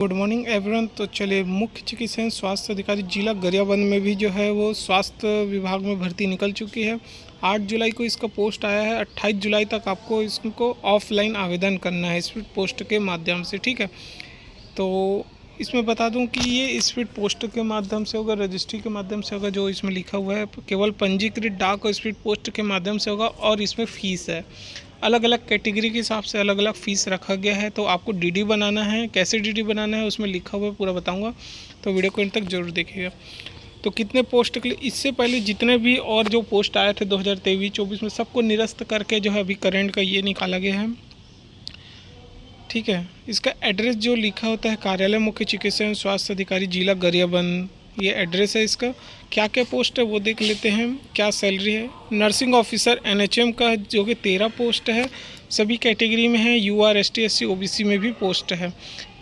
Good morning everyone. तो चलिए, मुख्य चिकित्सा स्वास्थ्य अधिकारी जिला गरियाबंद में भी जो है वो स्वास्थ्य विभाग में भर्ती निकल चुकी है। 8 जुलाई को इसका पोस्ट आया है। 28 जुलाई तक आपको इसको ऑफलाइन आवेदन करना है स्पीड पोस्ट के माध्यम से, ठीक है। तो इसमें बता दूं कि ये स्पीड पोस्ट के माध्यम से होगा, रजिस्ट्री के माध्यम से होगा। जो इसमें लिखा हुआ है केवल पंजीकृत डाक और स्पीड पोस्ट के माध्यम से होगा। और इसमें फ़ीस है, अलग अलग कैटेगरी के हिसाब से अलग अलग फ़ीस रखा गया है। तो आपको डीडी बनाना है, कैसे डीडी बनाना है उसमें लिखा हुआ है, पूरा बताऊंगा। तो वीडियो को अंत तक जरूर देखिएगा। तो कितने पोस्ट के लिए, इससे पहले जितने भी और जो पोस्ट आए थे 2023-24 में, सबको निरस्त करके जो है अभी करंट का ये निकाला गया है, ठीक है। इसका एड्रेस जो लिखा होता है, कार्यालय मुख्य चिकित्सा एवं स्वास्थ्य अधिकारी जिला गरियाबंद, ये एड्रेस है इसका। क्या क्या पोस्ट है वो देख लेते हैं, क्या सैलरी है। नर्सिंग ऑफिसर एनएचएम का जो कि 13 पोस्ट है, सभी कैटेगरी में है। यूआर एसटी एससी ओबीसी में भी पोस्ट है।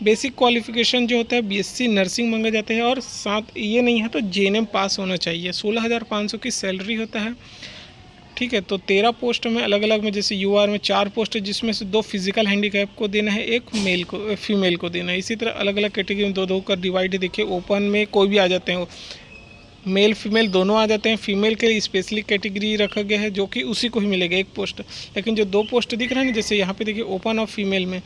बेसिक क्वालिफिकेशन जो होता है बीएससी नर्सिंग मांगा जाता है, और साथ ये नहीं है तो जेएनएम पास होना चाहिए। 16,500 की सैलरी होता है, ठीक है। तो 13 पोस्ट में अलग अलग में, जैसे यूआर में 4 पोस्ट है, जिसमें से 2 फिजिकल हैंडीकैप को देना है, एक मेल को फीमेल को देना है। इसी तरह अलग अलग कैटेगरी में 2-2 का डिवाइड है। देखिए, ओपन में कोई भी आ जाते हैं, मेल फीमेल दोनों आ जाते हैं। फीमेल के लिए स्पेशली कैटेगरी रखा गया है, जो कि उसी को ही मिलेगा एक पोस्ट। लेकिन जो 2 पोस्ट दिख रहा है ना, जैसे यहाँ पे देखिए ओपन और फीमेल में,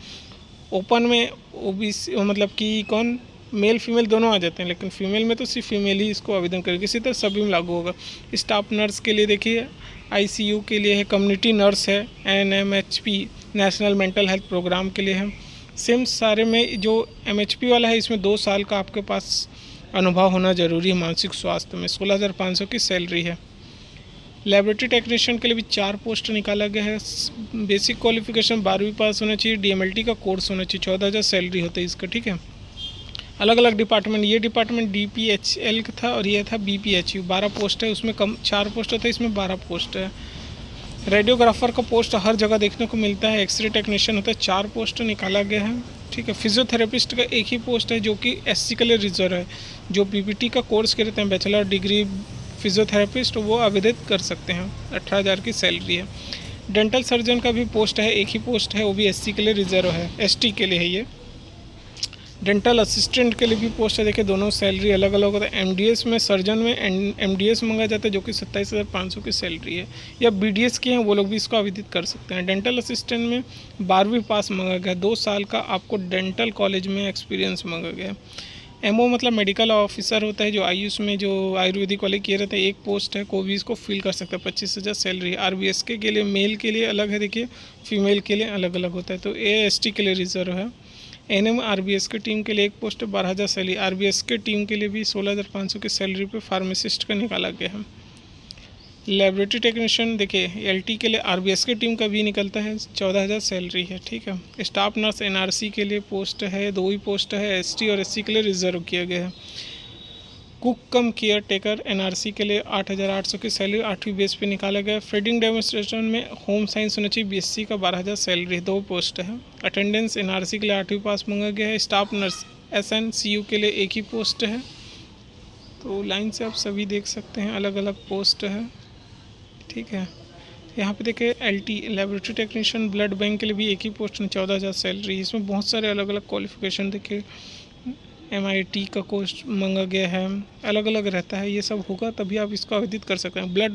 ओपन में ओबीसी मतलब कि कौन, मेल फीमेल दोनों आ जाते हैं, लेकिन फीमेल में तो सिर्फ फीमेल ही इसको आवेदन करेगी। इसी तरह सभी में लागू होगा। स्टाफ नर्स के लिए देखिए, आईसीयू के लिए है, कम्युनिटी नर्स है, एनएमएचपी नेशनल मेंटल हेल्थ प्रोग्राम के लिए है। सेम सारे में जो एमएचपी वाला है, इसमें 2 साल का आपके पास अनुभव होना जरूरी है मानसिक स्वास्थ्य में। 16,500 की सैलरी है। लेबोरेटरी टेक्नीशियन के लिए भी 4 पोस्ट निकाला गया है। बेसिक क्वालिफिकेशन 12वीं पास होना चाहिए, डीएमएलटी का कोर्स होना चाहिए। 14,000 सैलरी होता है इसका, ठीक है। अलग अलग डिपार्टमेंट, ये डिपार्टमेंट डीपीएचएल का था और ये था बीपीएचयू। 12 पोस्ट है, उसमें कम 4 पोस्ट होता है, इसमें 12 पोस्ट है। रेडियोग्राफर का पोस्ट हर जगह देखने को मिलता है। एक्सरे टेक्नीशियन होता है, 4 पोस्ट निकाला गया है, ठीक है। फिजियोथेरेपिस्ट का एक ही पोस्ट है, जो कि एससी के लिए रिजर्व है। जो पीपीटी का कोर्स करते हैं, बैचलर डिग्री फिजियोथेरेपिस्ट, वो आवेदन कर सकते हैं। 18,000 की सैलरी है। डेंटल सर्जन का भी पोस्ट है, एक ही पोस्ट है, वो भी एससी के लिए रिजर्व है, एसटी के लिए है ये। डेंटल असिस्टेंट के लिए भी पोस्ट है। देखिए, दोनों सैलरी अलग अलग होता है। एमडीएस में, सर्जन में एमडीएस मांगा जाता है, जो कि 27,500 की सैलरी है। या बीडीएस के हैं वो लोग भी इसको आवेदित कर सकते हैं। डेंटल असिस्टेंट में 12वीं पास मांगा गया, 2 साल का आपको डेंटल कॉलेज में एक्सपीरियंस मांगा गया। एमओ मतलब मेडिकल ऑफिसर होता है, जो आयुष में जो आयुर्वेदिक वाले किए रहते हैं, एक पोस्ट है, कोई भी इसको फिल कर सकता है। 25,000 सैलरी। आरबीएसके के लिए मेल के लिए अलग है, देखिए फीमेल के लिए अलग अलग होता है। तो एएसटी के लिए रिजर्व है। एनएम आरबीएस की टीम के लिए एक पोस्ट है, 12,000 सैलरी। आरबीएस के टीम के लिए भी 16,500 की सैलरी पे फार्मासिस्ट का निकाला गया है। लेबोरेटरी टेक्नीशियन देखिए, एलटी के लिए आरबीएस की टीम का भी निकलता है, 14,000 सैलरी है, ठीक है। स्टाफ नर्स एनआरसी के लिए पोस्ट है, 2 ही पोस्ट है। एसटी और एससी के लिए रिजर्व किया गया है। कुक कम केयर टेकर एनआरसी के लिए 8,800 की सैलरी 8वीं बेस पे निकाला गया। फीडिंग डेमोन्स्ट्रेशन में होम साइंस होना चाहिए, बीएससी का 12,000 सैलरी, 2 पोस्ट है। अटेंडेंस एनआरसी के लिए 8वीं पास मांगा गया है। स्टाफ नर्स एसएनसीयू के लिए एक ही पोस्ट है। तो लाइन से आप सभी देख सकते हैं, अलग अलग पोस्ट है, ठीक है। यहाँ पे देखिए LT laboratory technician blood bank के लिए भी एक ही पोस्ट में 14,000 सैलरी। इसमें बहुत सारे अलग अलग क्वालिफिकेशन देखिए, एमआईटी का कोर्स मांगा गया है, अलग अलग रहता है। ये सब होगा तभी आप इसको आवेदित कर सकते हैं। ब्लड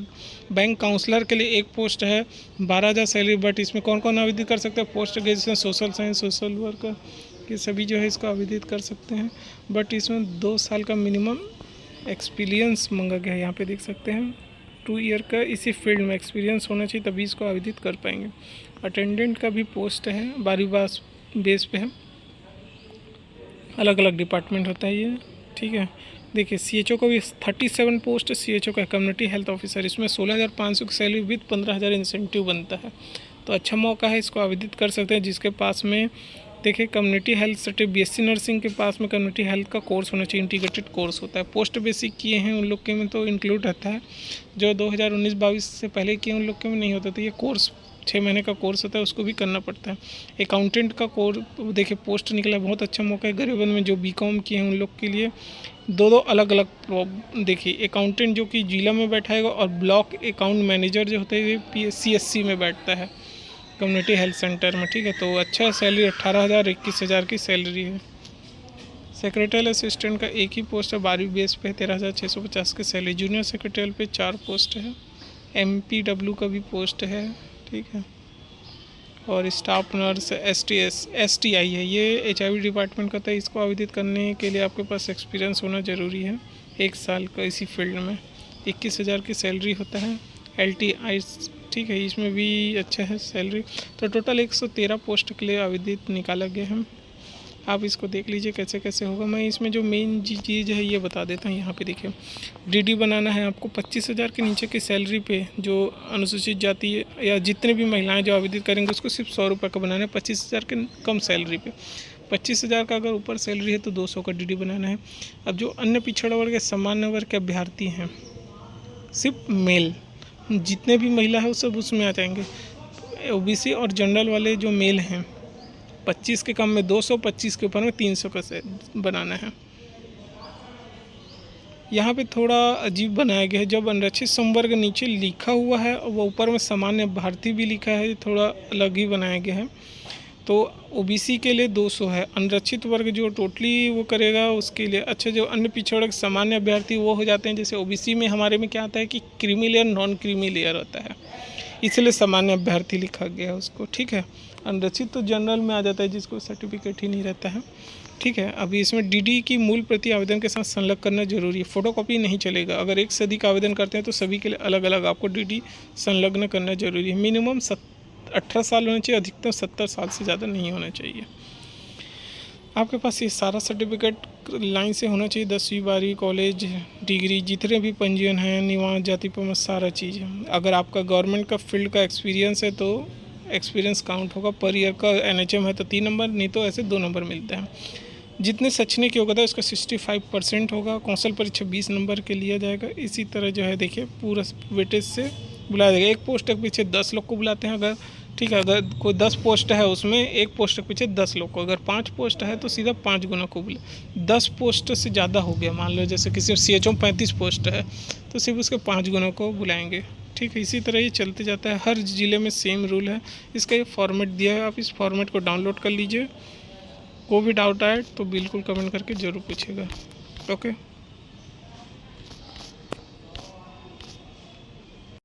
बैंक काउंसलर के लिए एक पोस्ट है, 12,000 सैलरी। बट इसमें कौन कौन आवेदित कर सकते हैं, post graduation social science, social worker, ये सभी जो है इसको आवेदित कर सकते हैं। बट इसमें 2 साल का मिनिमम एक्सपीरियंस मांगा गया है, यहाँ पे देख सकते हैं। 2 ईयर का इसी फील्ड में एक्सपीरियंस होना चाहिए, तभी इसको आवेदित कर पाएंगे। अटेंडेंट का भी पोस्ट है, 12वीं बेस पे है। अलग अलग डिपार्टमेंट होता है ये, ठीक है। देखिए सीएचओ का भी 37 पोस्ट सीएचओ का, कम्युनिटी हेल्थ ऑफिसर। इसमें 16,500 की सैलरी विद 15,000 इंसेंटिव बनता है। तो अच्छा मौका है, इसको आवेदित कर सकते हैं। जिसके पास में देखिए community health certificate, BSc nursing के पास में कम्युनिटी हेल्थ का कोर्स होना चाहिए, इंटीग्रेटेड कोर्स होता है। पोस्ट बेसिक किए हैं उन लोग के में तो इंक्लूड रहता है, जो 2019-22 से पहले किए उन लोग के में नहीं होता। तो ये कोर्स 6 महीने का कोर्स होता है, उसको भी करना पड़ता है। अकाउंटेंट का कोर्स देखिए पोस्ट निकला, बहुत अच्छा मौका है। गरियाबंद में जो बीकॉम किए हैं उन लोग के लिए 2 अलग अलग देखिए, अकाउंटेंट जो कि जिला में बैठाएगा, और ब्लॉक अकाउंट मैनेजर जो होता है ये PSC में बैठता है, कम्युनिटी हेल्थ सेंटर में, ठीक है। तो अच्छा सैलरी 18,000 21,000 की सैलरी है। सेक्रेटरियल असिस्टेंट का एक ही पोस्ट है, 12वीं बेस पे 13,650 की सैलरी। जूनियर सेक्रेटरियल पे 4 पोस्ट है। MPW का भी पोस्ट है, ठीक है। और स्टाफ नर्स STI है, ये HIV डिपार्टमेंट का था। इसको आवेदित करने के लिए आपके पास एक्सपीरियंस होना ज़रूरी है, 1 साल का इसी फील्ड में। 21,000 की सैलरी होता है। LTI, ठीक है, इसमें भी अच्छा है सैलरी। तो टोटल 113 पोस्ट के लिए आवेदित निकाला गया है। आप इसको देख लीजिए कैसे कैसे होगा। मैं इसमें जो मेन चीज़ है ये बता देता हूँ। यहाँ पे देखिए, DD बनाना है आपको 25,000 के नीचे की सैलरी पे। जो अनुसूचित जाति या जितने भी महिलाएं जो आवेदित करेंगे उसको सिर्फ 100 रुपये का बनाना है, 25,000 के कम सैलरी पे। 25,000 का अगर ऊपर सैलरी है तो 200 का DD बनाना है। अब जो अन्य पिछड़ा वर्ग के सामान्य वर्ग के अभ्यर्थी हैं, सिर्फ मेल, जितने भी महिला है वो सब उसमें आ जाएंगे। OBC और जनरल वाले जो मेल हैं, 25 के कम में 200, 25 के ऊपर में 300 का से बनाना है। यहाँ पे थोड़ा अजीब बनाया गया है, जब अनुरक्षित संवर्ग नीचे लिखा हुआ है और वो ऊपर में सामान्य अभ्यर्थी भी लिखा है, थोड़ा अलग ही बनाया गया है। तो OBC के लिए 200 है, अनुरक्षित वर्ग जो टोटली वो करेगा उसके लिए। अच्छा, जो अन्य पिछड़ा वर्ग सामान्य अभ्यर्थी वो हो जाते हैं, जैसे OBC में हमारे में क्या आता है कि creamy layer non creamy layer होता है, इसलिए सामान्य अभ्यर्थी लिखा गया है उसको, ठीक है। अनुरक्षित तो जनरल में आ जाता है जिसको सर्टिफिकेट ही नहीं रहता है, ठीक है। अभी इसमें DD की मूल प्रति आवेदन के साथ संलग्न करना जरूरी है, फोटोकॉपी नहीं चलेगा। अगर एक से अधिक आवेदन करते हैं तो सभी के लिए अलग अलग आपको DD संलग्न करना जरूरी है। मिनिमम 18 साल होना चाहिए, अधिकतम 70 साल से ज़्यादा नहीं होना चाहिए। आपके पास ये सारा सर्टिफिकेट लाइन से होना चाहिए, 10वीं 12वीं कॉलेज डिग्री, जितने भी पंजीयन हैं, निवास, जाति प्रमाण, सारा चीज़ है। अगर आपका गवर्नमेंट का फील्ड का एक्सपीरियंस है तो एक्सपीरियंस काउंट होगा। पर ईयर का NHM है तो 3 नंबर, नहीं तो ऐसे 2 नंबर मिलते हैं। जितने शैक्षणिक योग्यता है उसका 65% होगा। कौशल परीक्षा 20 नंबर के लिया जाएगा। इसी तरह जो है देखिए पूरा वेटेज से बुलाया जाएगा। एक पोस्ट के पीछे 10 लोग को बुलाते हैं अगर, ठीक है। अगर कोई 10 पोस्ट है उसमें एक पोस्ट के पीछे 10 लोग को, अगर 5 पोस्ट है तो सीधा 5 गुना को बुला। 10 पोस्ट से ज़्यादा हो गया, मान लो जैसे किसी CHO में 35 पोस्ट है तो सिर्फ उसके 5 गुना को बुलाएंगे, ठीक है। इसी तरह ये चलते जाता है, हर ज़िले में सेम रूल है। इसका ये फॉर्मेट दिया है, आप इस फॉर्मेट को डाउनलोड कर लीजिए। कोई भी डाउट आए तो बिल्कुल कमेंट करके ज़रूर पूछिएगा। ओके।